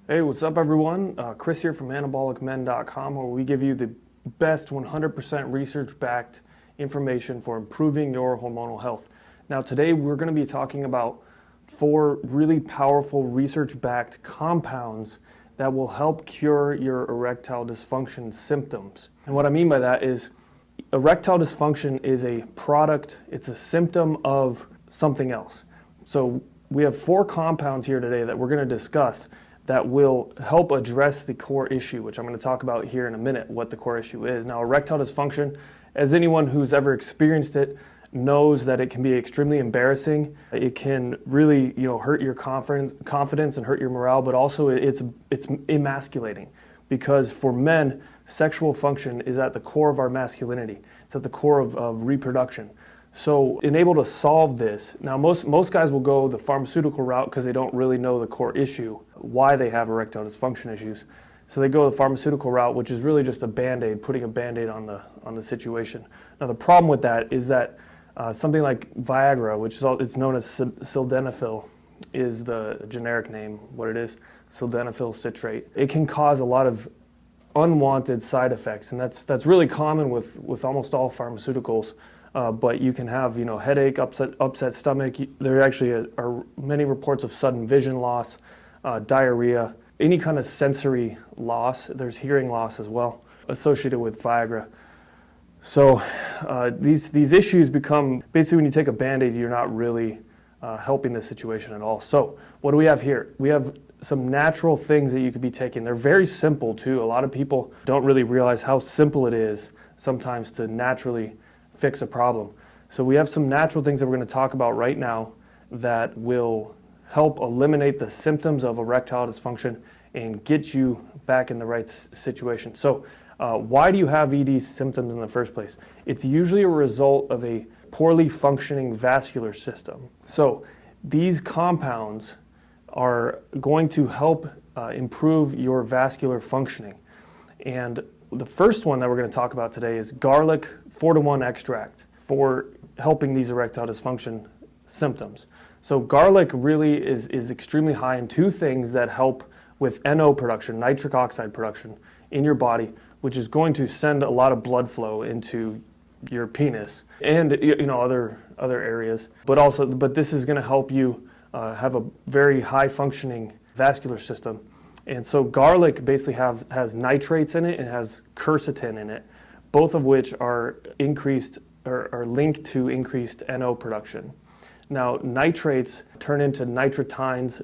Hey, what's up everyone? Chris here from anabolicmen.com, where we give you the best 100% research-backed information for improving your hormonal health. Now today we're going to be talking about 4 really powerful research-backed compounds that will help cure your erectile dysfunction symptoms. And what I mean by that is erectile dysfunction is a product, it's a symptom of something else. So we have 4 compounds here today that we're going to discuss that will help address the core issue, which I'm going to talk about here in a minute, what the core issue is. Now, erectile dysfunction, as anyone who's ever experienced it knows that it can be extremely embarrassing. It can really, hurt your confidence and hurt your morale, but also it's emasculating, because for men, sexual function is at the core of our masculinity. It's at the core of reproduction. So in able to solve this, now most guys will go the pharmaceutical route because they don't really know the core issue, why they have erectile dysfunction issues. So they go the pharmaceutical route, which is really just a Band-Aid, putting a Band-Aid on the situation. Now the problem with that is that something like Viagra, which is it's known as sildenafil, is the generic name, what it is, sildenafil citrate. It can cause a lot of unwanted side effects, and that's really common with almost all pharmaceuticals. But you can have, headache, upset stomach. There actually are many reports of sudden vision loss, diarrhea, any kind of sensory loss. There's hearing loss as well associated with Viagra. So these issues become, basically when you take a Band-Aid, you're not really helping the situation at all. So what do we have here? We have some natural things that you could be taking. They're very simple too. A lot of people don't really realize how simple it is sometimes to naturally fix a problem. So we have some natural things that we're going to talk about right now that will help eliminate the symptoms of erectile dysfunction and get you back in the right situation. So why do you have ED symptoms in the first place? It's usually a result of a poorly functioning vascular system. So these compounds are going to help improve your vascular functioning. And the first one that we're going to talk about today is garlic 4-to-1 extract for helping these erectile dysfunction symptoms. So garlic really is extremely high in 2 things that help with NO production, nitric oxide production in your body, which is going to send a lot of blood flow into your penis and other areas. But this is going to help you have a very high functioning vascular system. And so garlic basically has nitrates in it and has quercetin in it, both of which are increased or are linked to increased NO production. Now, nitrates turn into nitrotynes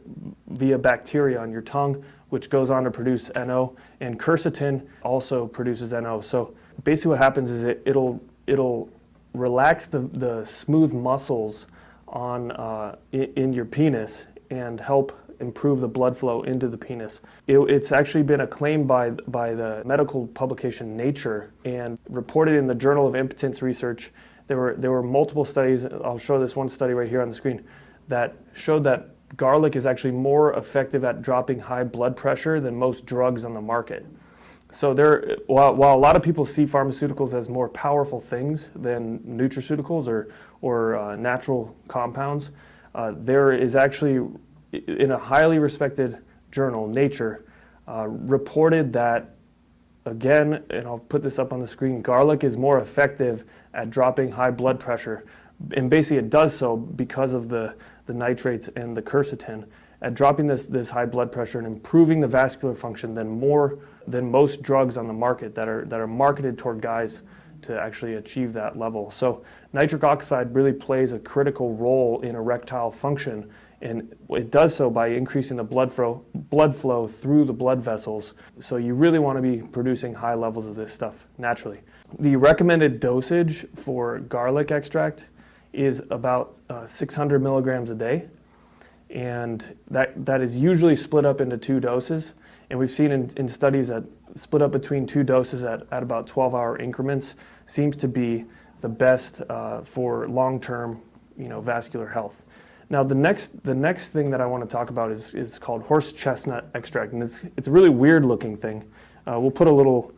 via bacteria on your tongue, which goes on to produce NO, and quercetin also produces NO. So basically what happens is it'll relax the smooth muscles on in your penis and help improve the blood flow into the penis. It's actually been acclaimed by the medical publication Nature and reported in the Journal of Impotence Research. There were multiple studies, I'll show this one study right here on the screen, that showed that garlic is actually more effective at dropping high blood pressure than most drugs on the market. So while a lot of people see pharmaceuticals as more powerful things than nutraceuticals or natural compounds, there is actually, in a highly respected journal, Nature, reported that, again, and I'll put this up on the screen, garlic is more effective at dropping high blood pressure. And basically it does so because of the nitrates and the quercetin, at dropping this high blood pressure and improving the vascular function than most drugs on the market that are marketed toward guys to actually achieve that level. So nitric oxide really plays a critical role in erectile function, and it does so by increasing the blood flow through the blood vessels. So you really want to be producing high levels of this stuff naturally. The recommended dosage for garlic extract is about 600 milligrams a day, and that is usually split up into 2 doses. And we've seen in studies that split up between 2 doses at about 12-hour increments seems to be the best for long-term vascular health. Now the next thing that I want to talk about is called horse chestnut extract, and it's a really weird looking thing. We'll put a little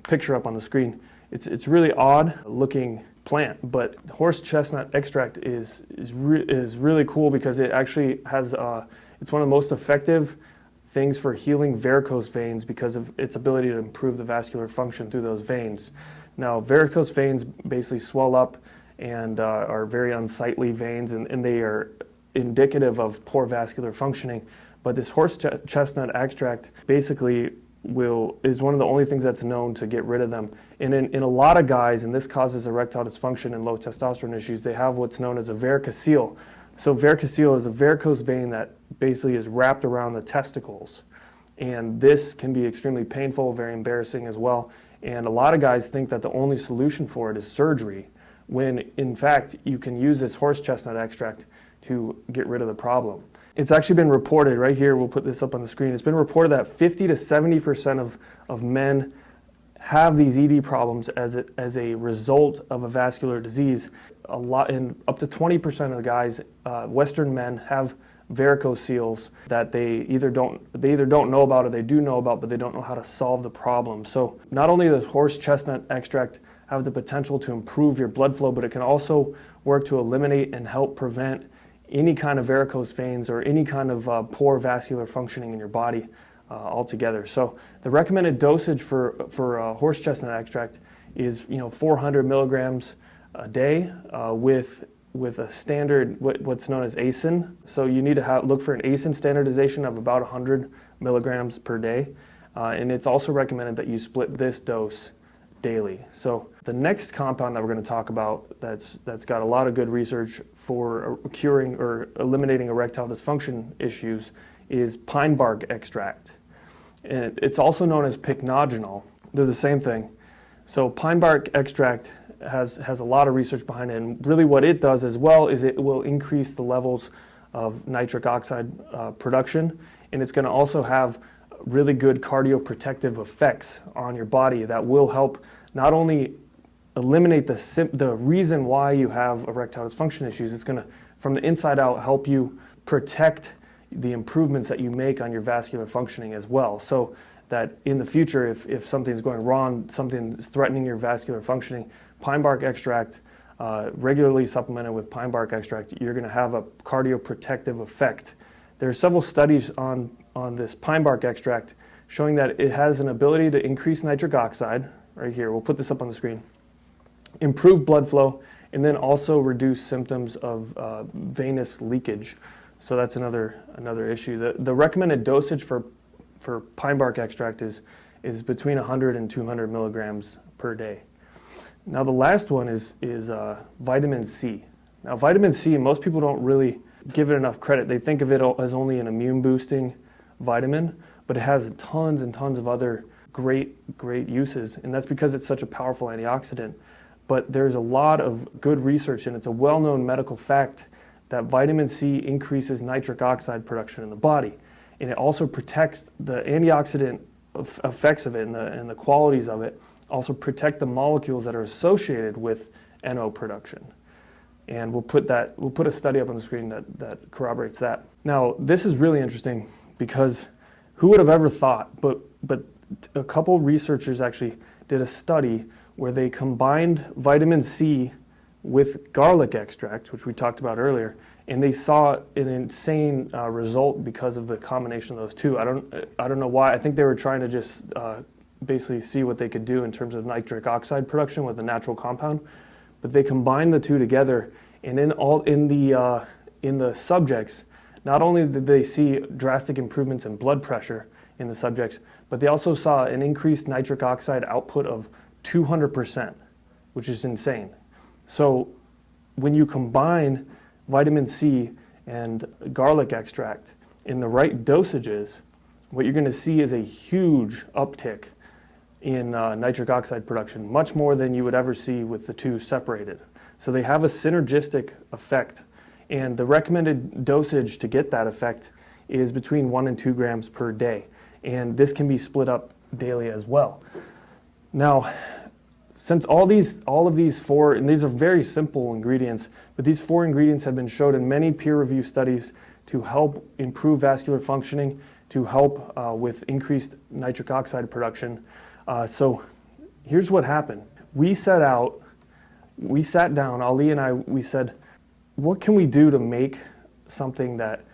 picture up on the screen. It's really odd looking plant, but horse chestnut extract is really cool because it actually has it's one of the most effective things for healing varicose veins because of its ability to improve the vascular function through those veins. Now, varicose veins basically swell up and are very unsightly veins, and they are indicative of poor vascular functioning. But this horse chestnut extract basically is one of the only things that's known to get rid of them. And in a lot of guys, and this causes erectile dysfunction and low testosterone issues, they have what's known as a varicocele. So varicocele is a varicose vein that basically is wrapped around the testicles. And this can be extremely painful, very embarrassing as well. And a lot of guys think that the only solution for it is surgery, when in fact you can use this horse chestnut extract to get rid of the problem. It's actually been reported, right here, we'll put this up on the screen, it's been reported that 50 to 70% of men have these ED problems as a result of a vascular disease. And up to 20% of the guys, Western men, have varicocele that they either don't know about or they do know about, but they don't know how to solve the problem. So not only does horse chestnut extract have the potential to improve your blood flow, but it can also work to eliminate and help prevent any kind of varicose veins or any kind of poor vascular functioning in your body altogether. So the recommended dosage for horse chestnut extract is 400 milligrams a day with a standard what's known as ASIN. So you need to look for an ASIN standardization of about 100 milligrams per day, and it's also recommended that you split this dose daily. So the next compound that we're going to talk about that's got a lot of good research for curing or eliminating erectile dysfunction issues is pine bark extract. And it's also known as pycnogenol. They're the same thing. So pine bark extract has a lot of research behind it, and really what it does as well is it will increase the levels of nitric oxide production, and it's going to also have really good cardioprotective effects on your body that will help not only eliminate the reason why you have erectile dysfunction issues, it's going to, from the inside out, help you protect the improvements that you make on your vascular functioning as well. So that in the future, if something's going wrong, something's threatening your vascular functioning, pine bark extract, regularly supplemented with pine bark extract, you're going to have a cardioprotective effect. There are several studies on this pine bark extract showing that it has an ability to increase nitric oxide, right here, we'll put this up on the screen, improve blood flow, and then also reduce symptoms of venous leakage. So that's another issue. The recommended dosage for pine bark extract is between 100 and 200 milligrams per day. Now the last one is vitamin C. Now vitamin C, most people don't really give it enough credit. They think of it as only an immune boosting vitamin, but it has tons and tons of other great uses, and that's because it's such a powerful antioxidant. But there's a lot of good research, and it's a well-known medical fact that vitamin C increases nitric oxide production in the body, and it also protects the antioxidant effects of it and the qualities of it, also protect the molecules that are associated with NO production. And we'll put a study up on the screen that corroborates that. Now, this is really interesting because who would have ever thought, but a couple researchers actually did a study where they combined vitamin C with garlic extract, which we talked about earlier, and they saw an insane result because of the combination of those two. I don't know why. I think they were trying to just basically see what they could do in terms of nitric oxide production with a natural compound, but they combined the two together, and in the subjects, not only did they see drastic improvements in blood pressure in the subjects, but they also saw an increased nitric oxide output of 200%, which is insane. So when you combine vitamin C and garlic extract in the right dosages, what you're going to see is a huge uptick in nitric oxide production, much more than you would ever see with the two separated. So they have a synergistic effect, and the recommended dosage to get that effect is between 1 and 2 grams per day, and this can be split up daily as well. Now, since all of these four, and these are very simple ingredients, but these 4 ingredients have been shown in many peer-reviewed studies to help improve vascular functioning, to help with increased nitric oxide production. So here's what happened. We sat down, Ali and I, we said, what can we do to make something that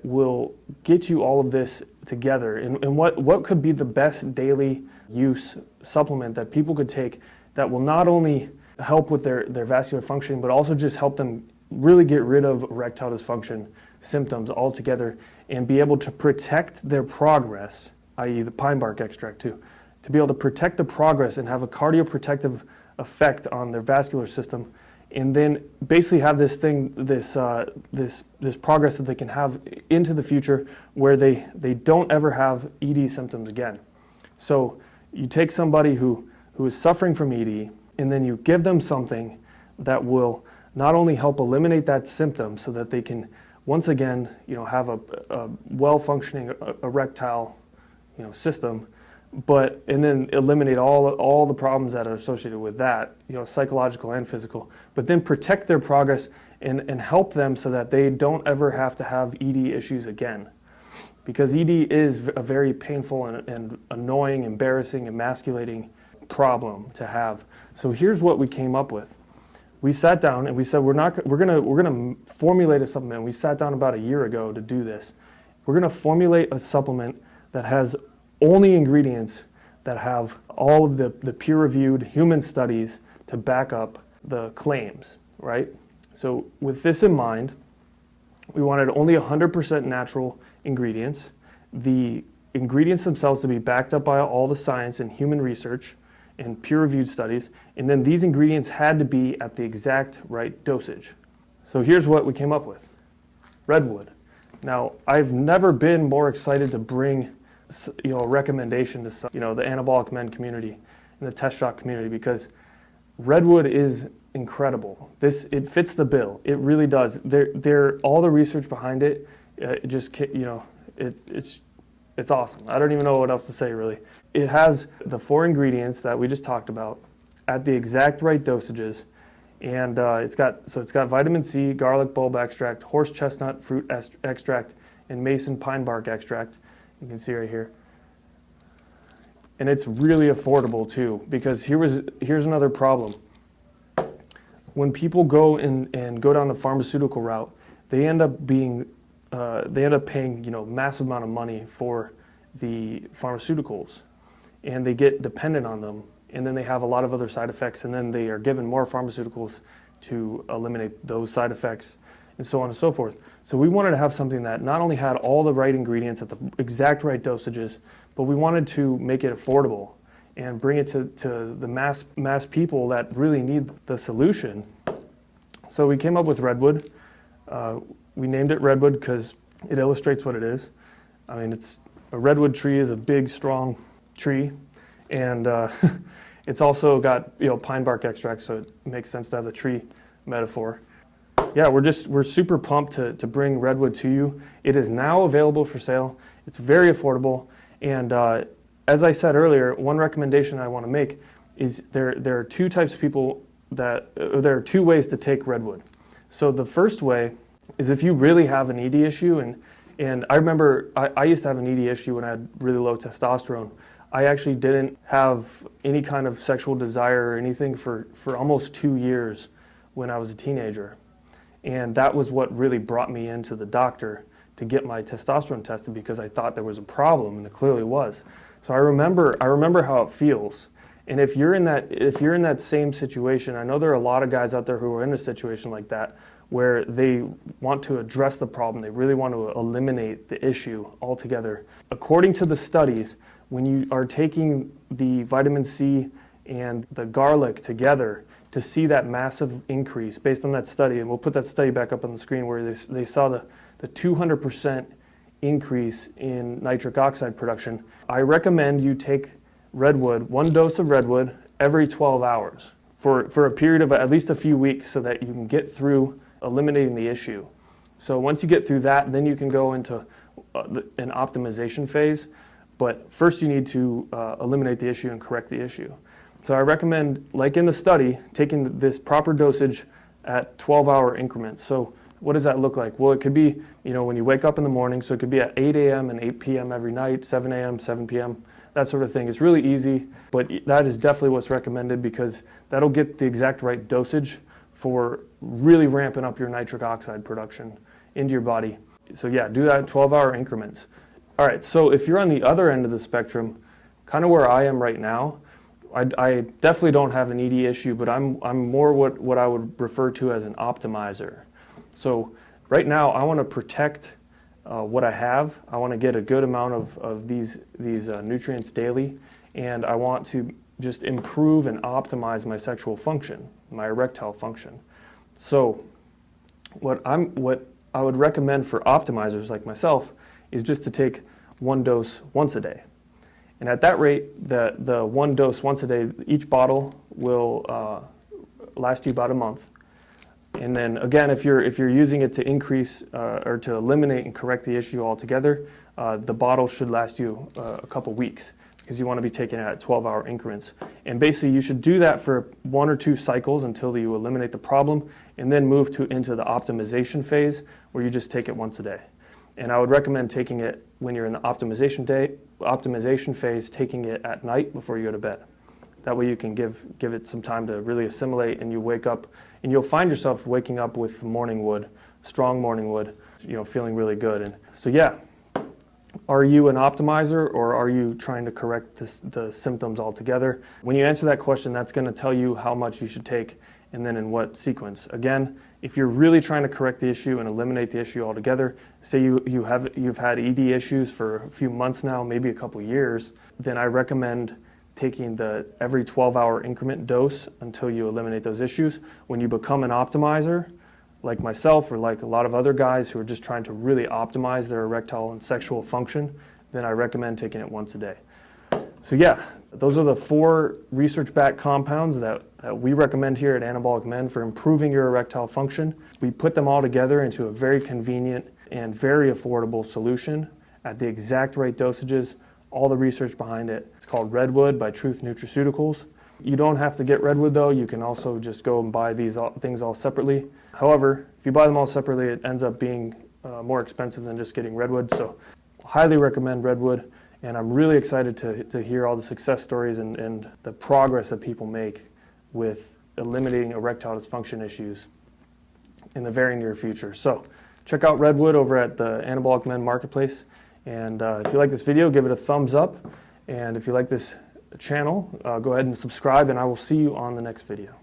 will get you all of this together, and what could be the best daily use supplement that people could take that will not only help with their vascular functioning, but also just help them really get rid of erectile dysfunction symptoms altogether and be able to protect their progress, i.e. the pine bark extract too, to be able to protect the progress and have a cardioprotective effect on their vascular system, and then basically have this progress that they can have into the future where they don't ever have ED symptoms again. So you take somebody who is suffering from ED, and then you give them something that will not only help eliminate that symptom so that they can once again, have a well-functioning erectile, system, and then eliminate all the problems that are associated with that, psychological and physical, but then protect their progress and help them so that they don't ever have to have ED issues again. Because ED is a very painful and annoying, embarrassing, emasculating problem to have. So here's what we came up with. We sat down and we said we're gonna formulate a supplement. We sat down about a year ago to do this. We're gonna formulate a supplement that has only ingredients that have all of the peer-reviewed human studies to back up the claims, right? So with this in mind, we wanted only 100% natural ingredients. The ingredients themselves to be backed up by all the science and human research and peer-reviewed studies, and then these ingredients had to be at the exact right dosage. So here's what we came up with. Redwood. Now, I've never been more excited to bring a recommendation to the Anabolic Men community and the test shot community, because Redwood is incredible. It fits the bill. It really does. All the research behind it, it's awesome. I don't even know what else to say, really. It has the 4 ingredients that we just talked about at the exact right dosages, and it's got vitamin C, garlic bulb extract, horse chestnut fruit extract, and mason pine bark extract. You can see right here. And it's really affordable too, because here's another problem. When people go down the pharmaceutical route, they end up paying massive amount of money for the pharmaceuticals, and they get dependent on them, and then they have a lot of other side effects, and then they are given more pharmaceuticals to eliminate those side effects, and so on and so forth. So we wanted to have something that not only had all the right ingredients at the exact right dosages, but we wanted to make it affordable and bring it to the mass people that really need the solution. So we came up with Redwood. We named it Redwood because it illustrates what it is. I mean, a redwood tree is a big, strong tree, and it's also got pine bark extract, so it makes sense to have the tree metaphor. Yeah, we're super pumped to bring Redwood to you. It is now available for sale. It's very affordable, and as I said earlier, one recommendation I want to make is there are 2 types of people there are 2 ways to take Redwood. So the first way is if you really have an ED issue, and I remember I used to have an ED issue when I had really low testosterone. I actually didn't have any kind of sexual desire or anything for almost 2 years when I was a teenager. And that was what really brought me into the doctor to get my testosterone tested, because I thought there was a problem, and there clearly was. So I remember how it feels. And if you're in that same situation, I know there are a lot of guys out there who are in a situation like that, where they want to address the problem, they really want to eliminate the issue altogether. According to the studies, when you are taking the vitamin C and the garlic together to see that massive increase based on that study, and we'll put that study back up on the screen, where they saw the 200% increase in nitric oxide production, I recommend you take Redwood, 1 dose of Redwood every 12 hours for a period of at least a few weeks, so that you can get through eliminating the issue. So once you get through that, then you can go into an optimization phase. But first you need to eliminate the issue and correct the issue. So I recommend, like in the study, taking this proper dosage at 12-hour increments. So what does that look like? Well, it could be, when you wake up in the morning, so it could be at 8 a.m. and 8 p.m. every night, 7 a.m., 7 p.m., that sort of thing. It's really easy, but that is definitely what's recommended, because that'll get the exact right dosage for really ramping up your nitric oxide production into your body. So yeah, do that at 12-hour increments. All right, so if you're on the other end of the spectrum, kind of where I am right now, I definitely don't have an ED issue, but I'm more what I would refer to as an optimizer. So right now, I want to protect what I have. I want to get a good amount of these nutrients daily, and I want to just improve and optimize my sexual function, my erectile function. So what I would recommend for optimizers like myself is just to take one dose once a day. And at that rate, the one dose once a day, each bottle will last you about a month. And then again, if you're using it to increase or to eliminate and correct the issue altogether, the bottle should last you a couple weeks, because you want to be taking it at 12-hour increments. And basically, you should do that for 1 or 2 cycles until you eliminate the problem, and then move into the optimization phase, where you just take it once a day. And I would recommend taking it when you're in the optimization phase, taking it at night before you go to bed. That way you can give it some time to really assimilate, and you wake up, and you'll find yourself waking up with morning wood, strong morning wood, feeling really good. And so yeah, are you an optimizer, or are you trying to correct the symptoms altogether? When you answer that question, that's going to tell you how much you should take and then in what sequence. Again, if you're really trying to correct the issue and eliminate the issue altogether, say you've had ED issues for a few months now, maybe a couple years, then I recommend taking the every 12-hour increment dose until you eliminate those issues. When you become an optimizer, like myself or like a lot of other guys who are just trying to really optimize their erectile and sexual function, then I recommend taking it once a day. So yeah, those are the 4 research-backed compounds that we recommend here at Anabolic Men for improving your erectile function. We put them all together into a very convenient and very affordable solution at the exact right dosages, all the research behind it. It's called Redwood by Truth Nutraceuticals. You don't have to get Redwood though. You can also just go and buy these things all separately. However, if you buy them all separately, it ends up being more expensive than just getting Redwood. So highly recommend Redwood. And I'm really excited to hear all the success stories and the progress that people make with eliminating erectile dysfunction issues in the very near future. So check out Redwood over at the Anabolic Men Marketplace. And if you like this video, give it a thumbs up. And if you like this channel, go ahead and subscribe, and I will see you on the next video.